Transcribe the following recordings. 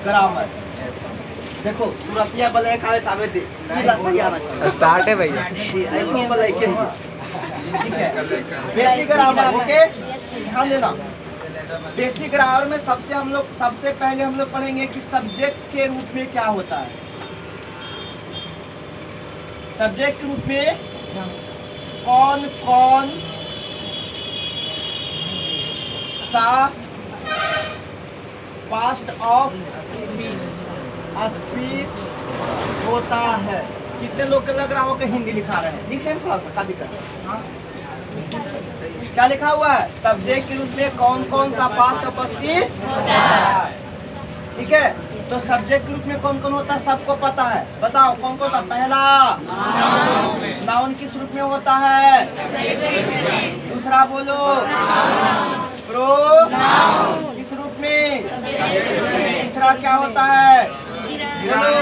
Grammar. देखो सूरतिया बले खावे तावे दे पूरा सही आना चाहिए। स्टार्ट है भैया। ऐसे बले के ठीक है। बेसिक ग्रामर ओके, ध्यान देना। बेसिक ग्रामर में सबसे पहले हम लोग पढ़ेंगे कि सब्जेक्ट के रूप में क्या होता है। सब्जेक्ट के रूप में कौन कौन सा पास्ट ऑफ स्पीच होता है। कितने लोग के लग रहा हो कि हिंदी लिखा रहे हैं? लिख रहे हैं थोड़ा सा, क्या दिक्कत है? क्या लिखा हुआ है? सब्जेक्ट के रूप में कौन कौन सा पास्ट ऑफ स्पीच होता है। ठीक है, तो सब्जेक्ट के रूप में कौन कौन होता है सबको पता है। बताओ कौन कौन होता है? पहला नाउन किस रूप में होता है? दूसरा बोलो प्रोनाउन किस रूप में? तीसरा क्या होता है? बोलो।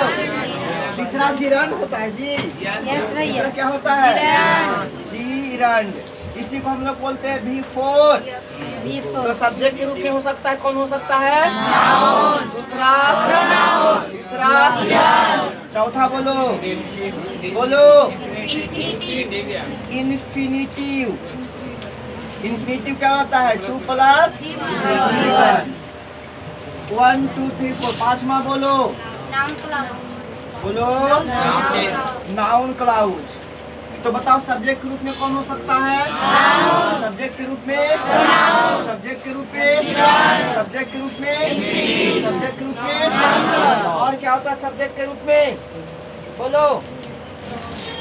तीसरा जिरंड होता है जी। तीसरा क्या होता है? जिरंड। इसी को हम लोग बोलते हैं बिफोर। तो सब्जेक्ट के रूप में हो सकता है, कौन हो सकता है? दूसरा प्रोनाउन, तीसरा, चौथा बोलो बोलो इन्फिनिटिव। इन्फिनिटिव क्या होता है? 2 + 1 2 3 4। पांचवा बोलो बोलो नाउन क्लाउज। तो बताओ सब्जेक्ट के रूप में कौन हो सकता है? सब्जेक्ट के रूप में, सब्जेक्ट के रूप में, सब्जेक्ट के रूप में, सब्जेक्ट के रूप में। और क्या होता है सब्जेक्ट के रूप में? बोलो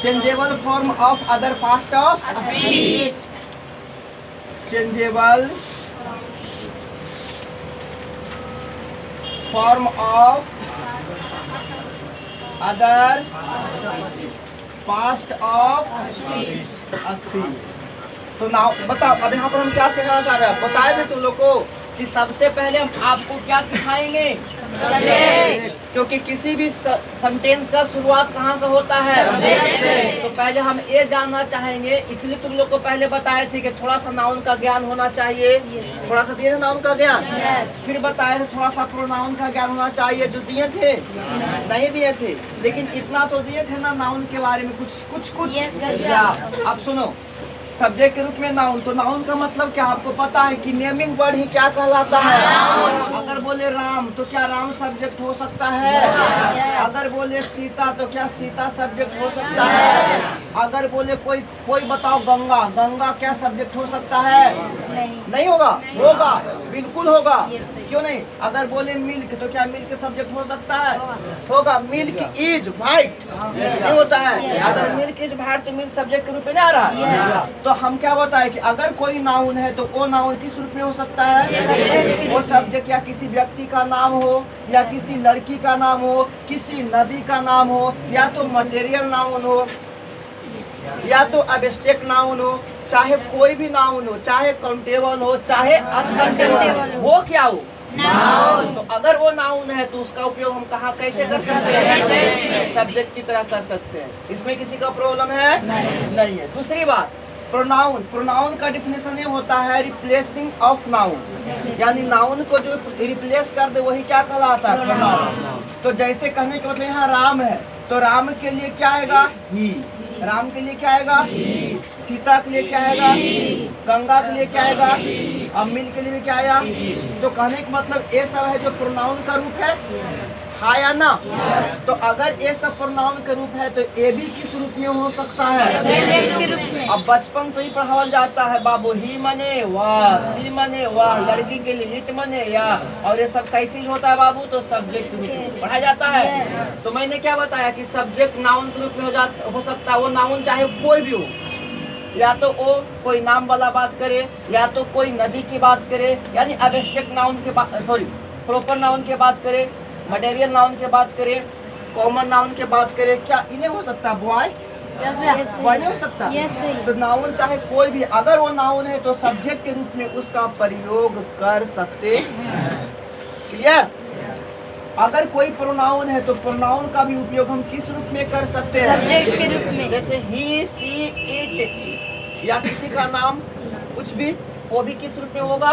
changeable form of other past of speech. Changeable form of other past of speech. तो नाउ बताओ अब यहाँ पर हम क्या सिखाना चाह रहे हैं? बताए थे तुम लोग को कि सबसे पहले हम आपको क्या सिखाएंगे? क्योंकि किसी भी सेंटेंस का शुरुआत कहाँ से होता है? तो पहले हम ये जानना चाहेंगे, इसलिए तुम लोग को पहले बताए थे कि थोड़ा सा नाउन का ज्ञान होना चाहिए। थोड़ा सा दिए थे नाउन का ज्ञान। फिर बताए थे थोड़ा सा प्रोनाउन का ज्ञान होना चाहिए, जो दिए थे नहीं दिए थे, लेकिन इतना तो दिए थे ना नाउन के बारे में कुछ। अब सुनो, सब्जेक्ट के रूप में नाउन, तो नाउन का मतलब क्या आपको पता है कि नेमिंग वर्ड ही क्या कहलाता है? अगर बोले राम तो क्या राम सब्जेक्ट हो सकता है? अगर बोले सीता तो क्या सीता सब्जेक्ट हो सकता है? अगर बोले कोई बताओ गंगा, गंगा क्या सब्जेक्ट हो सकता है? नहीं होगा? होगा, बिल्कुल होगा। क्यों नहीं? अगर बोले मिल्क तो क्या मिल्क सब्जेक्ट हो सकता है? होगा। मिल्क इज वाइट नहीं होता है? अगर मिल्क इज वाइट तो मिल्क सब्जेक्ट के रूप में नहीं आ रहा। तो हम क्या बताएं कि अगर कोई नाउन है तो वो नाउन किस रूप में हो सकता है? वो सब्जेक्ट या किसी व्यक्ति का नाम हो, या किसी लड़की का नाम हो, किसी नदी का नाम हो, या तो मटेरियल नाउन हो, या तो एब्स्ट्रैक्ट नाउन हो, चाहे कोई भी नाउन हो, चाहे काउंटेबल हो, चाहे अनकाउंटेबल हो, क्या हो नाउन। तो अगर वो नाउन है तो उसका उपयोग हम कहाँ कैसे कर सकते हैं? सब्जेक्ट की तरह कर सकते हैं। इसमें किसी का प्रॉब्लम है? नहीं है। दूसरी बात, प्रोनाउन। प्रोनाउन का डिफिनेशन ये होता है रिप्लेसिंग ऑफ नाउन, यानी नाउन को जो रिप्लेस कर दे वही क्या कहलाता है? प्रोनाउन। तो जैसे कहने के मतलब यहाँ राम है तो राम के लिए क्या आएगा? ही। राम के लिए क्या आएगा? ही। सीता के लिए क्या आएगा? गंगा के लिए क्या आएगा? अम्मिल के लिए भी क्या आएगा? तो कहने का मतलब ये सब है जो प्रोनाउन का रूप है, हाँ या ना? तो अगर ये सब प्रोनाउन के रूप है तो ये भी किस रूप में हो सकता है? अब बचपन से ही पढ़ाया जाता है बाबू, ही मने वाह, सी मने वाह, लड़की के लिए लिट मने या, और ये सब कैसे होता है बाबू? तो सब्जेक्ट के रूप में पढ़ाया जाता है। तो मैंने क्या बताया कि सब्जेक्ट नाउन के रूप में हो सकता है। वो नाउन चाहे कोई भी हो, या तो वो कोई नाम वाला बात करे, या तो कोई नदी की बात करे, यानी एब्स्ट्रैक्ट नाउन के बात, सॉरी प्रॉपर नाउन की बात करे, मटेरियल नाउन की बात करें, कॉमन नाउन की बात करें, क्या इन्हें हो सकता है? बॉय बॉय नहीं हो सकता? तो नाउन चाहे कोई भी, अगर वो नाउन है तो सब्जेक्ट के रूप में उसका प्रयोग कर सकते हैं। क्लियर? अगर कोई प्रोनाउन है तो प्रोनाउन का भी उपयोग हम किस रूप में कर सकते हैं? सब्जेक्ट के रूप में। जैसे ही, सी, इट, या किसी का नाम कुछ भी वो भी किस रूप में होगा?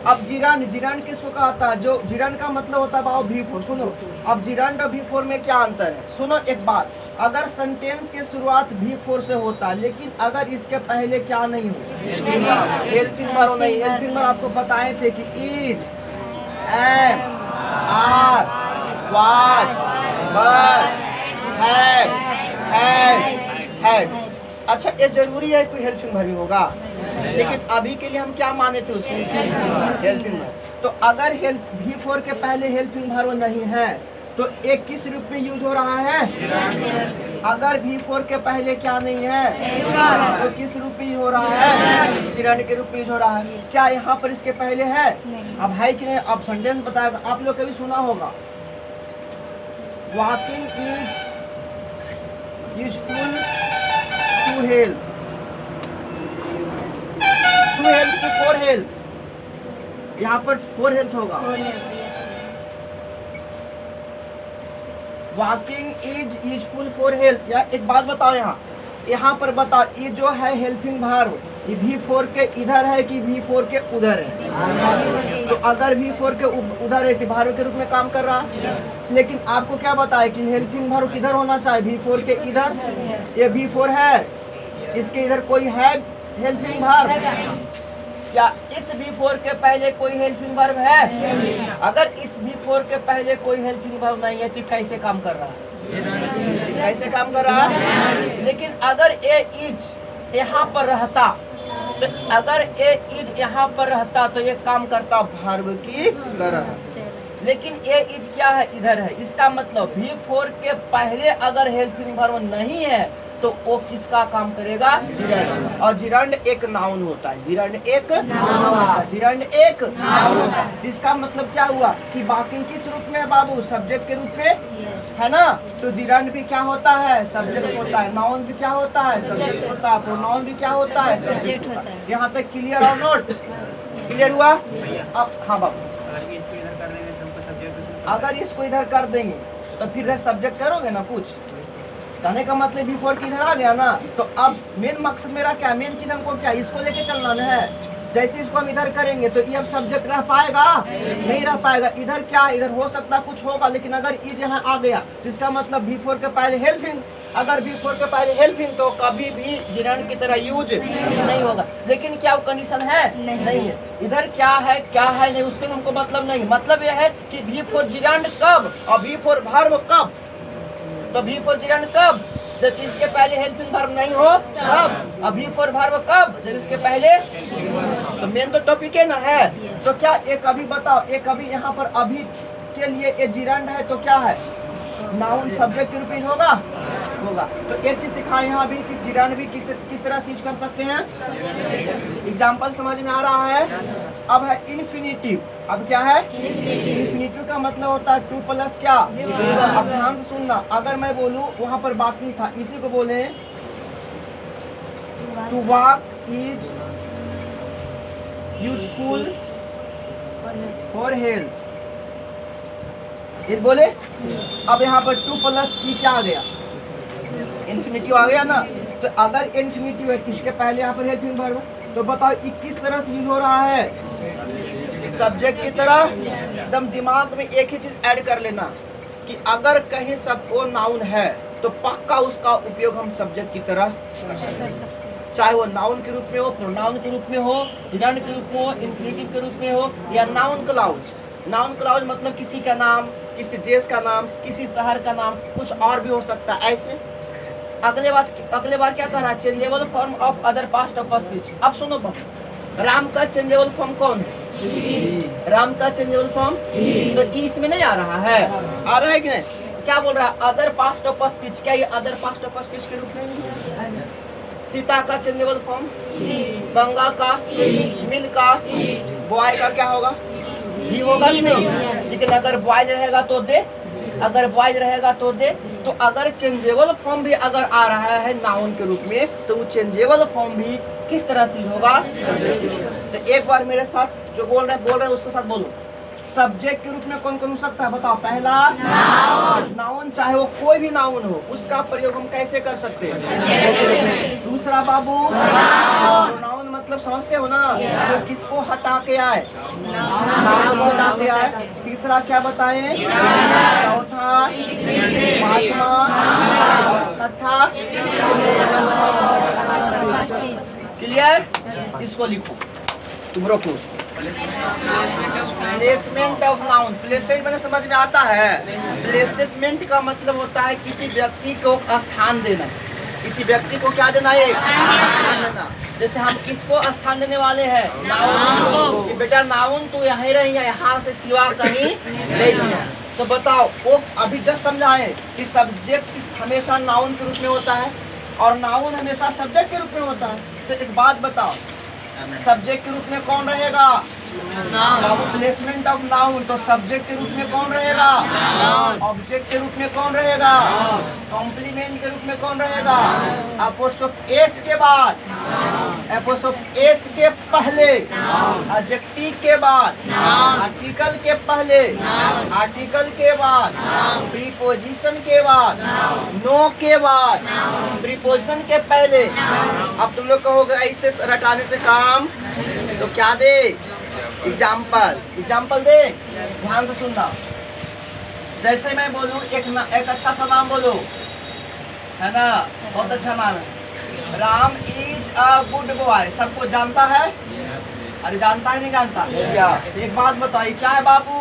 अब जिरंड, जिरंड किसको कहता है? जो जिरंड का मतलब होता है बाबू V4। सुनो, अब जिरंड और V4 में क्या अंतर है? सुनो एक बात, अगर सेंटेंस की शुरुआत V4 से होता है, लेकिन अगर इसके पहले क्या नहीं हो, हेल्पिंग वर्ब नहीं। हेल्पिंग वर्ब आपको बताए थे कि is, am, are, was, were, had. अच्छा, ये जरूरी है कोई हेल्पिंग वर्ब होगा, लेकिन अभी के लिए हम क्या माने थे उसको? Helping verb. तो अगर V4 के पहले हेल्पिंग वर्ब नहीं है तो एक किस रूप में यूज हो रहा है? अगर V4 के पहले क्या नहीं है तो किस रूप में हो रहा है? जिरंड के रूप में यूज हो रहा है। क्या यहाँ पर इसके पहले है? अब है कि नहीं? अब सेंटेंस बताएगा। आप लोग कभी सुना होगा, walking is useful to health, to health की फॉर हेल्थ, यहाँ पर फॉर हेल्थ होगा। Walking is useful for health. या एक बात बताओ, यहाँ पर बताओ, ये जो है हेल्पिंग वर्ब, ये V4 के इधर है कि V4 के उधर है? तो अगर V4 के उधर है तो वर्ब के रूप में काम कर रहा है। लेकिन आपको क्या बताया कि हेल्पिंग वर्ब किधर होना चाहिए? V4 के इधर। ये V4 है, इसके इधर कोई है हेल्पिंग वर्ब? क्या इस V4 के पहले कोई हेल्पिंग वर्ब है? अगर इस V4 के पहले कोई हेल्पिंग वर्ब नहीं है तो कैसे काम कर रहा है? कैसे काम कर रहा है? लेकिन अगर ए इज यहाँ पर रहता, तो अगर ए इज यहाँ पर रहता तो ये काम करता वर्ब की तरह। लेकिन ए इज क्या है? इधर है। इसका मतलब V4 के पहले अगर हेल्पिंग वर्ब नहीं है तो वो किसका काम करेगा? जिरंड। और जिरंड एक नाउन होता है। जिरंड एक नाउन होता है। जिरंड एक नाउन होता है। इसका मतलब क्या हुआ कि वॉकिंग किस रूप में है बाबू? सब्जेक्ट के रूप में, है ना? तो जिरंड भी क्या होता है? सब्जेक्ट होता है। नाउन भी क्या होता है? सब्जेक्ट होता है। प्रोनाउन भी क्या होता है? सब्जेक्ट होता है। यहाँ तक क्लियर और नोट? क्लियर हुआ? अब हाँ बाबू, अगर इसको इधर कर देंगे तो फिर इधर सब्जेक्ट करोगे ना कुछ। कहने का मतलब V4 की इधर आ गया ना, तो अब मेन मकसद मेरा क्या? मेन चीज हमको क्या? इसको लेके चलना है। जैसे इसको हम इधर करेंगे तो ये अब सब्जेक्ट रह पाएगा? नहीं रह पाएगा। इधर क्या? इधर हो सकता कुछ होगा, लेकिन अगर इज यहाँ आ गया तो इसका मतलब V4 के पहले हेल्पिंग। अगर V4 के पहले हेल्पिंग तो कभी भी जिरंड की तरह यूज नहीं होगा। लेकिन क्या वो कंडीशन है? नहीं है। इधर क्या है क्या है नहीं उसके हमको मतलब नहीं। मतलब यह है कि V4 जिरंड कब और V4 वर्ब कब? तो V4 जिरंड कब? जब इसके पहले हेल्पिंग वर्ब नहीं हो तब। अब V4 वर्ब कब? जब इसके पहले। तो मेन तो टॉपिक है ना है। तो क्या एक अभी बताओ, एक अभी यहाँ पर अभी के लिए ये जिरंड है तो क्या है? नाउन सब्जेक्ट के रूप में होगा। तो एक चीज सिखाए यहाँ भी कि जिरंड भी किस तरह से यूज कर सकते हैं। एग्जाम्पल समझ में आ रहा है? अब है इन्फिनिटिव। अब क्या है? इन्फिनिटिव का मतलब होता है टू प्लस क्या? अब ध्यान से सुनना, अगर मैं बोलूँ वहाँ पर वॉकिंग था, इसी को बोले to walk is useful for health, ये बोले। अब यहाँ पर टू प्लस ई क्या आ गया? इन्फिनिटिव आ गया ना। तो अगर इन्फिनिटिव है किसके पहले यहाँ पर हेल्पिंग वर्ब, तो बताओ ये किस तरह से यूज हो रहा है? सब्जेक्ट की तरह। एकदम दिमाग में एक ही चीज ऐड कर लेना कि अगर कहीं सब वो नाउन है तो पक्का उसका उपयोग हम सब्जेक्ट की तरह कर सकते हैं। चाहे वो नाउन के रूप में हो, प्रोनाउन के रूप में हो, जिरंड के रूप में हो, इन्फिनिटिव के रूप में हो, या नाउन क्लाउज। नाउन क्लाउज मतलब किसी का नाम, किसी देश का नाम, किसी शहर का नाम, कुछ और भी हो सकता है। ऐसे अगले बार क्या कर रहा है? Changeable form of other past of speech. अब सुनो बाबू, राम का चेंजेबल फॉर्म कौन है? राम का चेंजेबल फॉर्म तो इसमें नहीं आ रहा है? आ रहा है कि नहीं? क्या बोल रहा है? Other past of speech. क्या ये अदर पास्ट ऑफ स्पीच के रूप में? सीता का चेंजेबल फॉर्म, गंगा का, मिल का, बॉय का क्या होगा? ही होगा कि नहीं? लेकिन अगर बॉयज रहेगा तो दे, अगर बॉयज रहेगा तो दे। तो अगर चेंजेबल फॉर्म भी अगर आ रहा है नाउन के रूप में तो वो चेंजेबल फॉर्म भी किस तरह से होगा? तो एक बार मेरे साथ जो बोल रहे हैं उसके साथ बोलो। सब्जेक्ट के रूप में कौन कौन हो सकता है बताओ? पहला नाउन, चाहे वो कोई भी नाउन हो, उसका प्रयोग हम कैसे कर सकते हैं? दूसरा बाबू, नाउन मतलब मतलब समझते हो ना? जो किसको हटा के आए, नाउन को हटा के आए। तीसरा क्या बताएं? चौथा, पांचवा और छठा। क्लियर? इसको लिखो, तुम रोको। प्लेसमेंट ऑफ नाउन, प्लेसमेंट मैंने समझ में आता है। प्लेसमेंट का मतलब होता है किसी व्यक्ति को स्थान देना। किसी व्यक्ति को क्या देना है? स्थान देना। जैसे हम किसको स्थान देने वाले हैं? नाउन को। कि बेटा नाउन तो यहाँ रही है, यहाँ से सिवा कहीं नहीं है। तो बताओ, वो अभी जस्ट समझाए कि सब्जेक्ट हमेशा नाउन के रूप में होता है और नाउन हमेशा सब्जेक्ट के रूप में होता है। तो एक बात बताओ, सब्जेक्ट के रूप में कौन रहेगा? Placement of noun. तो सब्जेक्ट के रूप में कौन रहेगा? ऑब्जेक्ट के रूप में कौन रहेगा? कॉम्प्लीमेंट के रूप में कौन रहेगा? अपोस्ट्रोफ एस के बाद, अपोस्ट्रोफ एस के पहले, एडजेक्टिव के बाद, आर्टिकल के पहले, आर्टिकल के बाद, प्रीपोजिशन के बाद, नो के बाद, प्रीपोजिशन के पहले। अब तुम लोग कहोगे ऐसे रटाने से काम, तो क्या दे? एग्जाम्पल दे। ध्यान से सुनना। जैसे मैं बोलूं एक अच्छा सा नाम बोलो, है ना? बहुत अच्छा नाम है। Ram is a good boy. सबको जानता है? अरे जानता है नहीं जानता? एक बात बताइए, क्या है बाबू?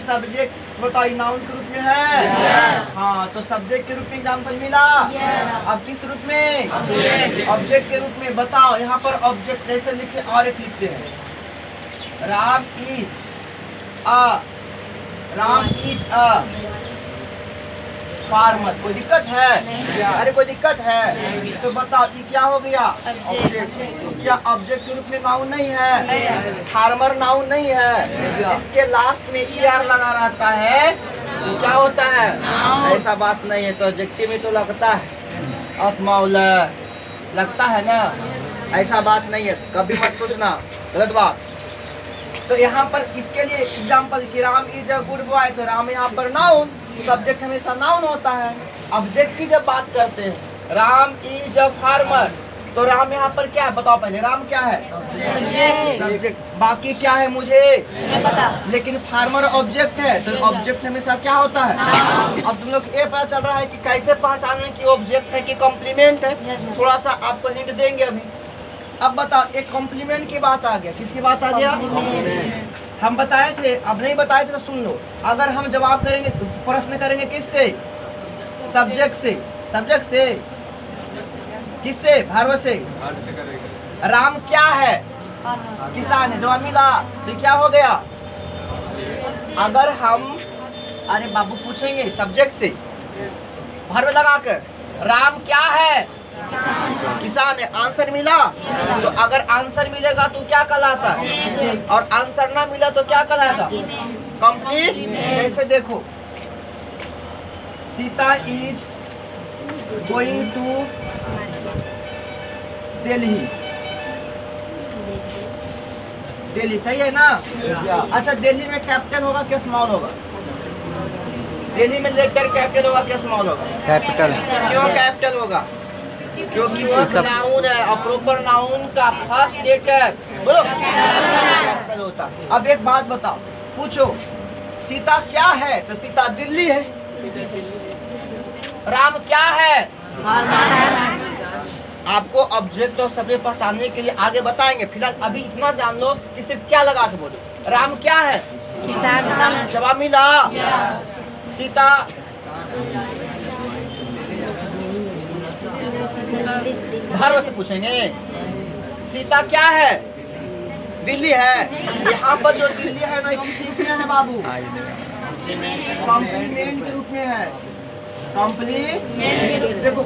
सब्जेक्ट बताइए, नाउन के रूप में है। हाँ, तो सब्जेक्ट के रूप में एग्जाम्पल मिला। अब किस रूप में? ऑब्जेक्ट के रूप में। बताओ यहाँ पर ऑब्जेक्ट जैसे लिखे और एक लिखते हैं, राम इज अ फार्मर। कोई दिक्कत है? अरे कोई दिक्कत है? तो बताओ ये क्या हो गया? ऑब्जेक्ट। तो क्या ऑब्जेक्ट के रूप में नाउन नहीं है? फार्मर नाउन नहीं है। जिसके लास्ट में ER लगा रहता है तो क्या होता है? ऐसा बात नहीं है। तो ऑब्जेक्टिव में तो लगता है, स्मॉल लगता है ना? ऐसा बात नहीं है, कभी मत सोचना, गलत बात। तो यहाँ पर इसके लिए एग्जाम्पल कि Ram is a good boy, तो राम यहाँ पर नाउन, सब्जेक्ट हमेशा नाउन होता है। ऑब्जेक्ट की जब बात करते हैं, राम इज अ फार्मर, तो राम यहाँ पर क्या है? बताओ पहले, राम क्या है? सब्जेक्ट। बाकी क्या है मुझे पता, लेकिन फार्मर ऑब्जेक्ट है। तो ऑब्जेक्ट हमेशा क्या होता है? अब तुम लोग ये पता चल रहा है कि कैसे पहचाने कि ऑब्जेक्ट है कि कॉम्प्लीमेंट है। थोड़ा सा आपको हिंट देंगे अभी। अब बताओ, एक कॉम्प्लीमेंट की बात आ गया। किसकी बात आ गया? हम बताए थे, अब नहीं बताए थे तो सुन लो। अगर हम जवाब करेंगे, प्रश्न करेंगे किससे? सब्जेक्ट से। सब्जेक्ट से किससे? वर्ब से। राम क्या है? किसान है। जवाब मिला, तो क्या हो गया? अगर हम, अरे बाबू पूछेंगे सब्जेक्ट से वर्ब लगाकर, राम क्या है? किसान है। आंसर मिला। तो अगर आंसर मिलेगा तो क्या कहलाता है? और आंसर ना मिला तो क्या कहलाएगा? कंप्लीट। जैसे देखो, Sita is going to Delhi. Delhi सही है ना? अच्छा, दिल्ली में कैपिटल होगा क्या स्मॉल होगा? दिल्ली में लेटर कैपिटल होगा क्या स्मॉल होगा? कैपिटल। क्यों कैपिटल होगा? क्योंकि वो नाउन है और प्रॉपर नाउन का फर्स्ट लेटर बोलो कैपिटल होता। अब एक बात बताओ, पूछो सीता क्या है? तो सीता दिल्ली है। राम क्या है? आपको ऑब्जेक्ट और सब्जेक्ट पहचानने के लिए आगे बताएंगे। फिलहाल अभी इतना जान लो कि सिर्फ क्या लगा के बोलो, राम क्या है? किसान। जवाब मिला। सीता वर्ब से पूछेंगे, सीता क्या है? दिल्ली है। यहाँ पर जो दिल्ली है ना, किस रूप में है बाबू? कॉम्प्लीमेंट के रूप में है। कॉम्प्लीमेंट। देखो,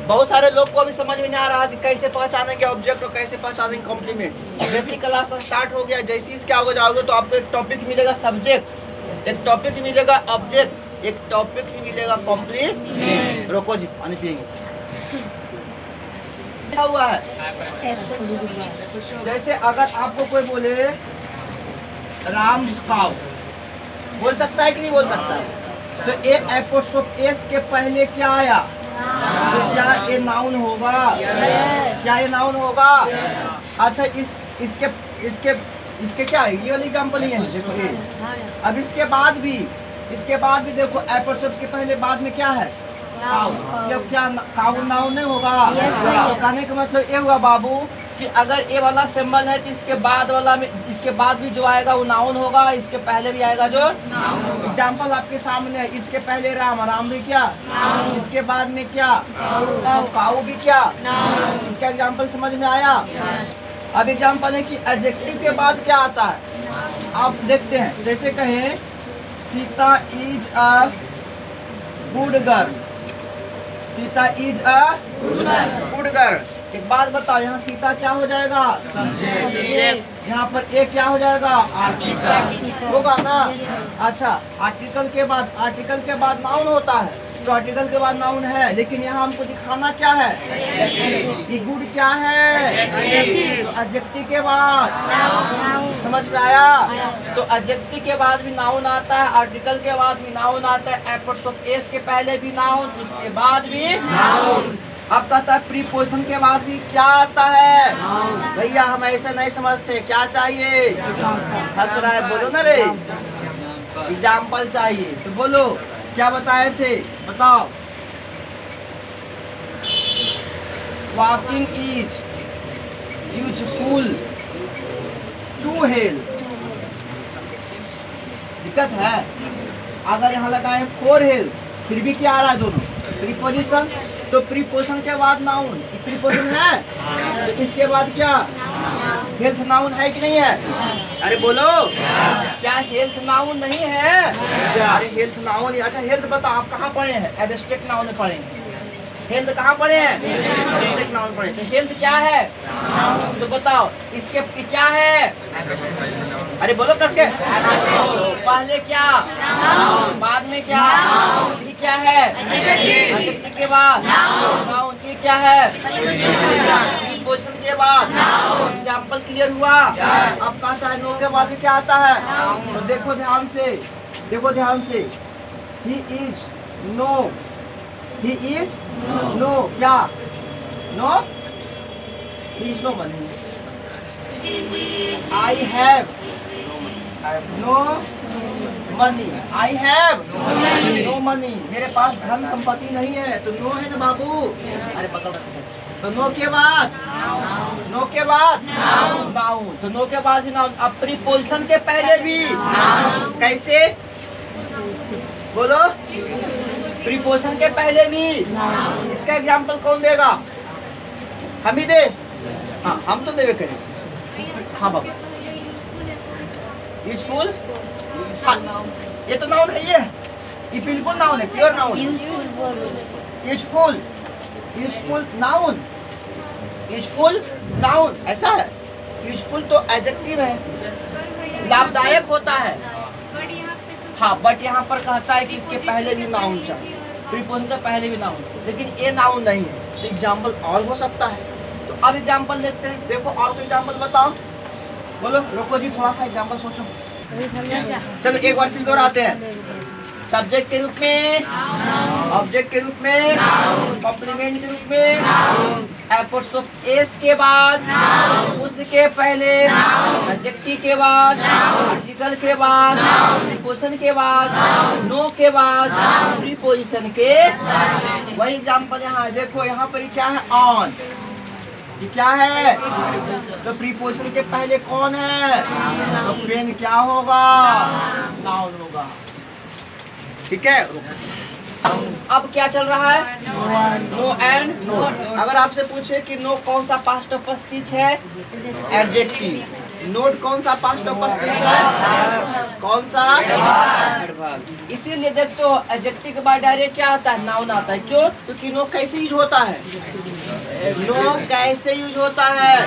बहुत सारे लोग को अभी समझ में नहीं आ रहा कि कैसे पहचानेंगे ऑब्जेक्ट और कैसे पहचानेंगे कॉम्प्लीमेंट। बेसिक क्लास स्टार्ट हो गया। जैसे इसके आगे जाओगे तो आपको एक टॉपिक मिलेगा सब्जेक्ट, एक टॉपिक मिलेगा ऑब्जेक्ट, एक टॉपिक मिलेगा कॉम्प्लीमेंट। रोको जी, पानी पिएंगे। क्या हुआ है? जैसे अगर आपको कोई बोले राम काउ, बोल सकता है कि नहीं बोल सकता है? तो ए एपोस्ट्रोफ एस के पहले क्या आया? तो क्या ये नाउन होगा? क्या ये नाउन होगा? अच्छा इसके इसके इसके क्या है? ये वाली एग्जाम्पल ही है, देखो ये। अब इसके बाद भी देखो एपोस्ट्रोफ के पहले बाद में क्या है? काउ। क्या काउ नाउन नहीं होगा? तो कहने का मतलब ये हुआ बाबू कि अगर ये वाला सिंबल है तो इसके बाद भी जो आएगा वो नाउन होगा, इसके पहले भी आएगा जो एग्जाम्पल आपके सामने है। इसके पहले राम भी क्या? इसके बाद में क्या? काऊ भी क्या? इसका एग्जाम्पल समझ में आया? अब एग्जाम्पल है कि एडजेक्टिव के बाद क्या आता है, आप देखते हैं। जैसे कहें Sita is a good girl, Sita is a good girl. एक बात बताओ, यहाँ सीता क्या हो जाएगा? सब्जेक्ट। यहाँ पर ए क्या हो जाएगा? आर्टिकल होगा ना। अच्छा, आर्टिकल के बाद नाउन होता है, तो आर्टिकल के बाद नाउन है, लेकिन यहाँ हमको दिखाना क्या है? कि गुड क्या है? तो एडजेक्टिव के बाद, समझ में आया? तो एडजेक्टिव के बाद भी नाउन आता है, आर्टिकल के बाद भी नाउन आता है, एपोस्ट्रोफ एस के पहले भी नाउन, उसके बाद भी नाउन। अब कहता है प्रीपोजिशन के बाद भी क्या आता है? भैया हम ऐसे नहीं समझते, क्या चाहिए? हंस रहा है, बोलो ना रे, एग्जाम्पल चाहिए। तो बोलो क्या बताए थे, बताओ। Walking is useful to health. दिक्कत है, अगर यहाँ लगाए फॉर हेल्थ फिर भी क्या आ रहा है? दोनों प्रीपोजिशन। तो प्रीपोजिशन के बाद नाउन, प्रीपोजिशन है, तो इसके बाद क्या? हेल्थ नाउन है कि नहीं है? अरे बोलो, क्या हेल्थ नाउन नहीं है? अरे हेल्थ नाउन। अच्छा हेल्थ बताओ, आप कहाँ पढ़े हैं? एब्स्ट्रैक्ट नाउन में पढ़े हैं। हेल्थ कहाँ पढ़े हैं? एब्स्ट्रैक्ट नाउन पढ़े। तो हेल्थ क्या है? तो बताओ इसके क्या है? अरे बोलो कसके। पहले क्या? बाद में क्या? ये क्या है? एडजेक्टिव के बाद नाउन। ये क्या है? प्रीपोजिशन के बाद। एग्जाम्पल क्लियर हुआ? अब कहता है नो के बाद क्या आता है? तो देखो ध्यान से, he is no, he is no क्या? No, he is no money. I have no money, I have no money. मेरे पास धन संपत्ति नहीं है, तो नो है ना बाबू। अरे पकड़ रखो। तो नो के बाद नाउन। तो नो के बाद भी नाउन। अब प्रीपोजिशन के पहले भी कैसे? बोलो, प्रीपोजिशन के पहले भी। इसका एग्जाम्पल कौन देगा? हम ही दे? हाँ हम तो देवे करें। हाँ बाबा, यूजफुल। हाँ, ये तो नाउन है, ये बिल्कुल नाउन है, प्योर नाउन। यूजफुल नाउन ऐसा है। यूजफुल तो एडजेक्टिव है, लाभदायक होता है। हाँ बट यहाँ पर कहता है कि इसके पहले भी नाउन चाहिए, प्रीपोजिशन से पहले भी नाउन, लेकिन ये नाउन नहीं है। तो एग्जाम्पल और हो सकता है। तो अब एग्जाम्पल देखते हैं। देखो और कोई एग्जाम्पल बताओ। बोलो, रुको जी थोड़ा सा एग्जाम्पल सोचो। चलो एक बार फिर दोहराते हैं। सब्जेक्ट के रूप में, ऑब्जेक्ट के रूप में, कॉम्प्लीमेंट के रूप में, एपोस्ट्रोफ एस के बाद, उसके पहले, एडजेक्टिव के बाद, आर्टिकल के बाद, प्रीपोजिशन के बाद, नो के बाद, प्रीपोजिशन के। वही एग्जाम्पल यहाँ है। देखो यहाँ पर क्या है? ऑन। ये क्या है? तो प्रीपोजिशन के पहले कौन है? तो पेन क्या होगा? नाउन होगा। ठीक है। अब क्या चल रहा है? No and not. अगर आपसे पूछे कि नो कौन सा पास्ट ऑफ स्पीच है? एडजेक्टिव। नोट कौन सा पास्ट ऑफ स्पीच है? कौन सा? एडवर्ब। इसीलिए देखते हो एडजेक्टिव के बाद डायरेक्ट क्या आता है? नाउन आता है। क्यों? क्योंकि नो कैसे यूज होता है? नो कैसे यूज होता है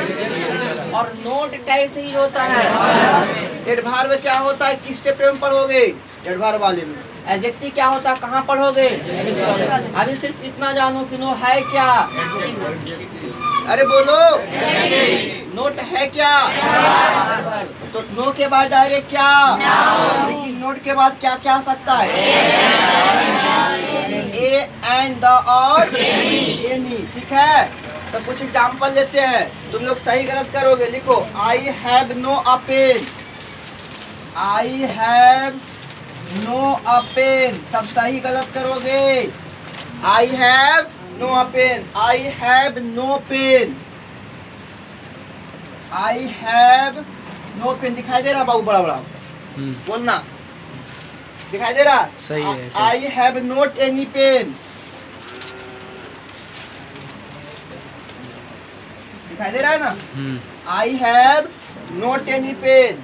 और नोट कैसे यूज होता है? एडवर्ब क्या होता है? किस स्टेप में पढ़ोगे? एडवर्ब वाले में। एडजेक्टिव क्या होता है? कहाँ पढ़ोगे? अभी सिर्फ इतना जानो कि नो है क्या? अरे बोलो, नोट है क्या? तो नो के बाद डायरेक्ट क्या? लेकिन नो नोट के बाद क्या क्या आ सकता है? ए एंड द और एनी, ठीक है। तो कुछ एग्जाम्पल लेते हैं, तुम लोग सही गलत करोगे। लिखो I have no a pen, I have no a pen, सब सही गलत करोगे। I have no a pen, I have no pen, I have no pen. दिखाई दे रहा बाबू? बड़ा बड़ा बोलना, दिखाई दे रहा? सही है। I have not any pen, दिखाई दे रहा है ना? I have not any pen,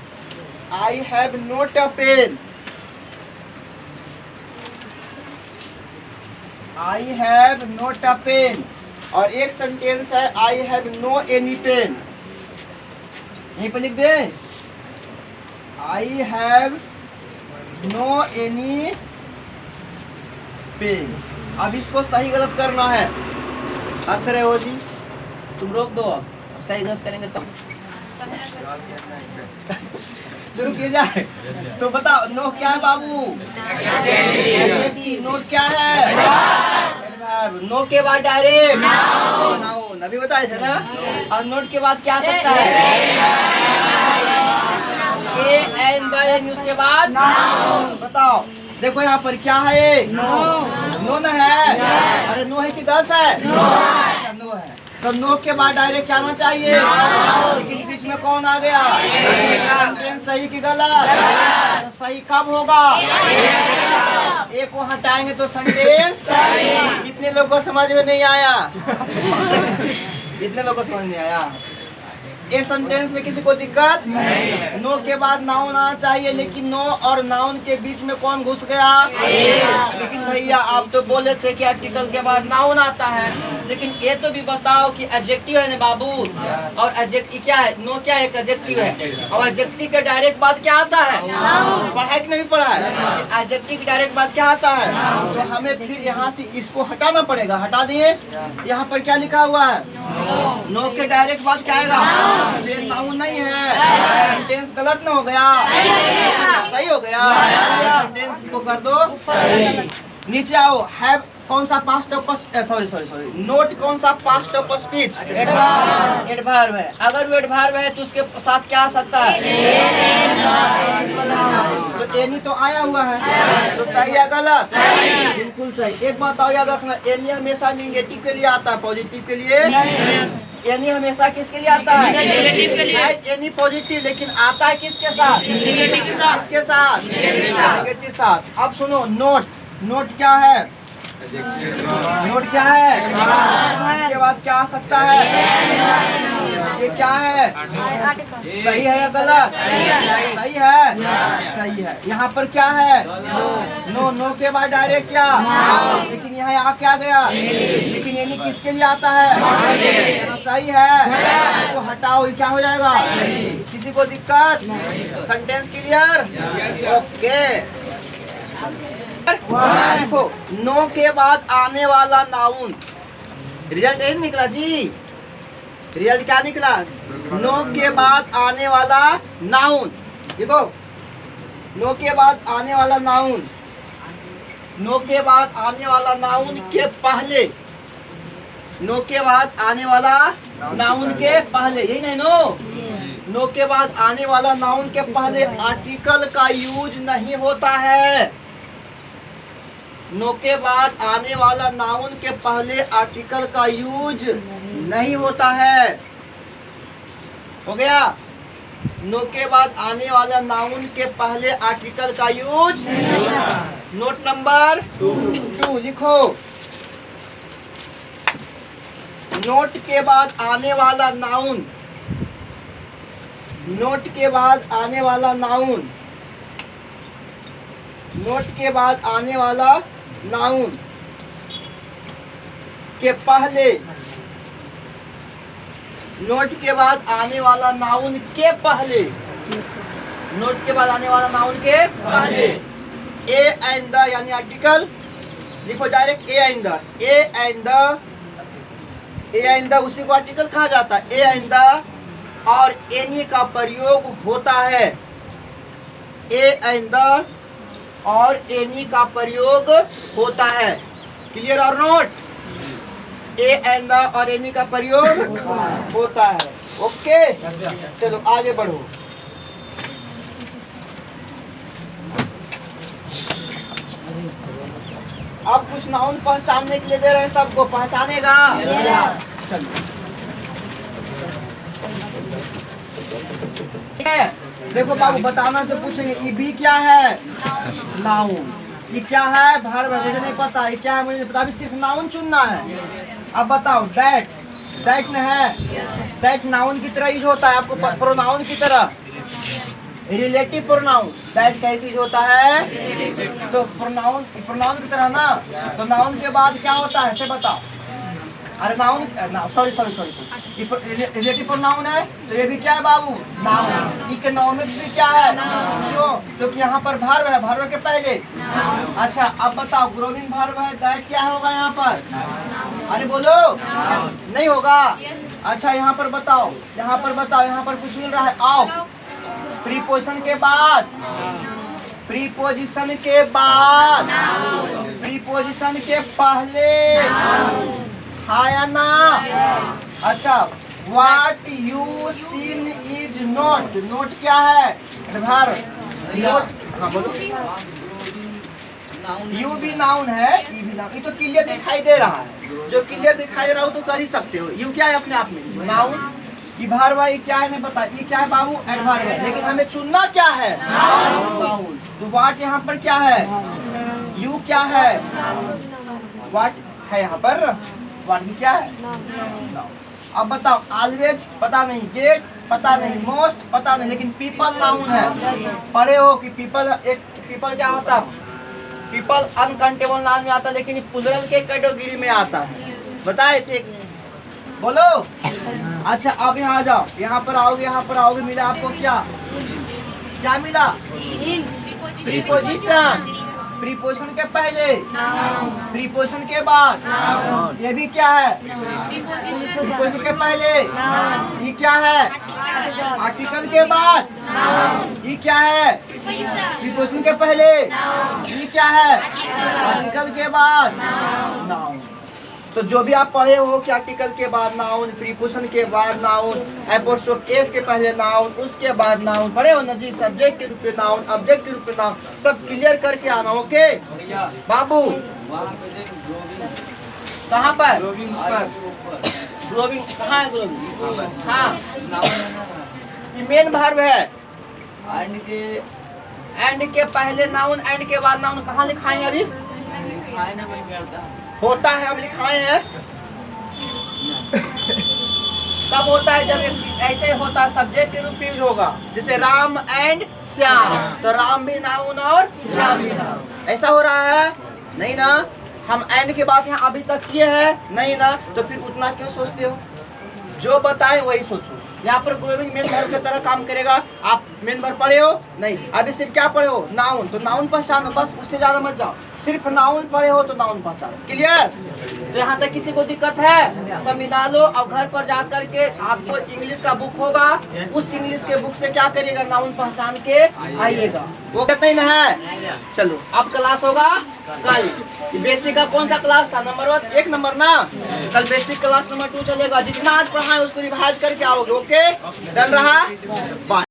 I have not a pen, I have not a pen. और एक सेंटेंस है I have no any pen, यहीं पे लिख दे I have no any pen. अब इसको सही गलत करना है। हंस रहे हो जी? तुम रोक दो, अब सही गलत करेंगे तो शुरू किया जाए। तो बताओ नो क्या है बाबू? नोट क्या है? नो के बाद डायरेक्ट नाउन, अभी बताए थे ना। और नोट के बाद क्या आ सकता है? ए एंड द एन, उसके बाद बताओ। देखो यहाँ पर क्या है? नो न है? अरे नो है कि 10 है? अच्छा नो है। तो नो के बाद डायरेक्ट क्या आना चाहिए? लेकिन बीच में कौन आ गया? सेंटेंस सही कि गलत? तो सही कब होगा? एक को हटाएंगे तो सेंटेंस सही। कितने लोगों को समझ में नहीं आया? कितने लोगों को समझ नहीं आया? ये सेंटेंस में किसी को दिक्कत नहीं? नो के बाद नाउन आना चाहिए, लेकिन नो और नाउन के बीच में कौन घुस गया? लेकिन भैया आप तो बोले थे कि आर्टिकल के बाद नाउन आता है, लेकिन ये तो भी बताओ कि एडजेक्टिव है ना बाबू। और एडजेक्टिव क्या है? नो क्या एक एडजेक्टिव है, और एडजेक्टिव के डायरेक्ट बाद क्या आता है? पढ़ा कि नहीं पढ़ा है? एडजेक्टिव की डायरेक्ट बाद क्या आता है? तो हमें फिर यहाँ से इसको हटाना पड़ेगा। हटा दिए, यहाँ पर क्या लिखा हुआ है? नो के डायरेक्ट बाद क्या आएगा? नाउन नहीं है। सेंटेंस गलत ना हो गया? सही हो गया। सेंटेंस को कर दो नीचे आओ। हैव कौन सा पास्ट ऑफ सॉरी नोट कौन सा पास्ट ऑफ स्पीच? एडवर्ब है। अगर वो एडवर्ब है तो उसके साथ क्या आ सकता है? तो एनी तो आया हुआ है, तो सही या गलत? बिल्कुल सही। एक बात और याद रखना, एनी हमेशा नेगेटिव के लिए आता है, पॉजिटिव के लिए एनी हमेशा किसके लिए आता है? नेगेटिव के लिए। एनी पॉजिटिव, लेकिन आता है किसके साथ? नेगेटिव के साथ। किसके साथ? नेगेटिव साथ। अब सुनो, नोट, नोट क्या है? नोट क्या है? इसके बाद क्या आ सकता है? ये क्या है? सही है या गलत? सही है, सही है। यहाँ पर क्या है? नो, नो के बाद डायरेक्ट क्या? लेकिन यहाँ आ क्या गया? लेकिन यानी किसके लिए आता है? सही है। इसको हटाओ, ये क्या हो जाएगा? किसी को दिक्कत? Sentence clear? ओके। देखो, नो के बाद आने वाला नाउन, रिजल्ट यही निकला जी। रिजल्ट क्या निकला? नो के बाद आने वाला नाउन। देखो, नो के बाद आने वाला नाउन, नो के बाद आने वाला नाउन के पहले, नो के बाद आने वाला नाउन के पहले, यही नहीं नो के बाद आने वाला नाउन के पहले आर्टिकल का यूज नहीं होता है। नो के बाद आने वाला नाउन के पहले आर्टिकल का यूज नहीं होता है। हो गया? नो के बाद आने वाला नाउन के पहले आर्टिकल का यूज। नोट नंबर 2 लिखो। नोट के बाद आने वाला नाउन, नोट के बाद आने वाला नाउन, नोट के बाद आने वाला नाउन के पहले, नोट के बाद आने वाला नाउन के पहले, नोट के बाद आने वाला नाउन के पहले ए एंड द यानी आर्टिकल लिखो direct. A and the, A and the, A and the उसी को आर्टिकल कहा जाता है। ए एंड द और एनी का प्रयोग होता है। ए एंड द और एनी का प्रयोग होता है। क्लियर और नोट? ए एंड द और एनी का प्रयोग होता है। ओके, चलो आगे बढ़ो। अब कुछ नाउन पहचानने के लिए दे रहे हैं, सबको पहचानेगा? चलो देखो बाबू, बताना तो पूछेंगे। ई बी क्या है? नाउन। ये क्या है? वर्ब है। मुझे नहीं पता ये क्या है, मुझे नहीं पता। अभी सिर्फ नाउन चुनना है। अब बताओ, दैट, दैट न है, दैट नाउन की तरह यूज होता है। आपको प्रोनाउन की तरह, रिलेटिव प्रोनाउन। दैट कैसे यूज होता है? तो प्रोनाउन, प्रोनाउन की तरह ना। तो नाउन के बाद क्या होता है, से बताओ। अरे नाउन, सॉरी, रिलेटिव प्रोनाउन है, तो ये भी क्या है बाबू? नाउन। इकोनॉमिक्स भी क्या है? क्यों? क्योंकि यहाँ पर वर्ब है, वर्ब के पहले। अच्छा, अब बताओ, ग्रोविंग वर्ब है, दैट क्या होगा यहाँ पर? अरे बोलो, नहीं होगा? अच्छा, यहाँ पर बताओ, यहाँ पर बताओ, यहाँ पर कुछ मिल रहा है? ऑफ, प्रीपोजिशन के बाद, प्रीपोजिशन के बाद, प्रीपोजिशन के पहले, हाँ या ना? अच्छा, what you seen is note. Note क्या है? नोट, हाँ बोलो। यू भी नाउन है, ई भी नाउन। ये तो क्लियर दिखाई दे रहा है। जो क्लियर दिखाई दे रहा हो तो कर ही सकते हो। यू क्या है अपने आप में? नाउन। ये वर्ब है, ये क्या है नहीं पता। ये क्या है बाबू? एडवर्ब है। लेकिन हमें चुनना क्या है? नाउन। तो व्हाट यहाँ पर क्या है? यू क्या है? व्हाट है यहाँ पर? व्हाट भी क्या है? अब बताओ, ऑलवेज पता नहीं, गेट पता नहीं, मोस्ट पता नहीं, लेकिन पीपल नाउन है। पढ़े हो कि पीपल, एक पीपल क्या होता है? पीपल अनकाउंटेबल नाउन में आता है, लेकिन प्लूरल के कैटेगरी में आता है। बताए थे? बोलो। अच्छा, अब यहाँ आ जाओ, यहाँ पर आओगे, यहाँ पर आओगे, मिला आपको क्या? क्या मिला? प्रीपोजिशन। प्रीपोजिशन के पहले, प्रीपोजिशन के बाद। ये भी क्या है? प्रीपोजिशन के पहले। ये क्या है? आर्टिकल के बाद। ये क्या है? प्रीपोजिशन के पहले। ये क्या है? आर्टिकल के बाद नाउन। तो जो भी आप पढ़े हो कि आर्टिकल के बाद नाउन, प्रीपोजिशन के बाद नाउन, एपोस्ट्रोफ एस के पहले नाउन, उसके बाद नाउन, पढ़े हो ना जी? सब्जेक्ट के रूप में नाउन, ऑब्जेक्ट के रूप में नाउन, सब क्लियर करके आना। ओके बाबू? कहाँ पर? ग्लोबिंग कहाँ है? ग्लोबिंग, हाँ, ये मेन वर्ब है। एंड के पहले नाउन, एंड के बाद नाउन। कहाँ लिखाएंगे? अभी होता है, हम लिखाए हैं। कब होता है? जब ऐसे होता है, सब्जेक्ट के रूप में यूज होगा। जैसे राम एंड श्याम, तो राम भी नाउन और श्याम भी नाउन। ऐसा हो रहा है? नहीं ना? हम एंड के बाद यहाँ अभी तक किए हैं नहीं ना? तो फिर उतना क्यों सोचते हो? जो बताए वही सोचो। यहाँ पर ग्लोबिंग मेन वर्ब की तरह काम करेगा। आप मेन वर्ब पढ़े हो? नहीं। अभी सिर्फ क्या पढ़े हो? नाउन। तो नाउन पहचानो बस, उससे ज्यादा मत जाओ। सिर्फ नाउन पढ़े हो तो नाउन पहचानो। क्लियर? तो यहाँ तक किसी को दिक्कत है? सब मिला लो और घर पर जा करके आपको इंग्लिश का बुक होगा, उस इंग्लिश के बुक से क्या करिएगा? नाउन पहचान के आइएगा। वो कहते ही ना है। चलो, अब क्लास होगा कल। बेसिक का कौन सा क्लास था? नंबर 1 नंबर ना? कल बेसिक क्लास नंबर 2 चलेगा। जितना आज पढ़ा है उसको रिवाइज करके आओगे। ओके, डन रहा? बाय।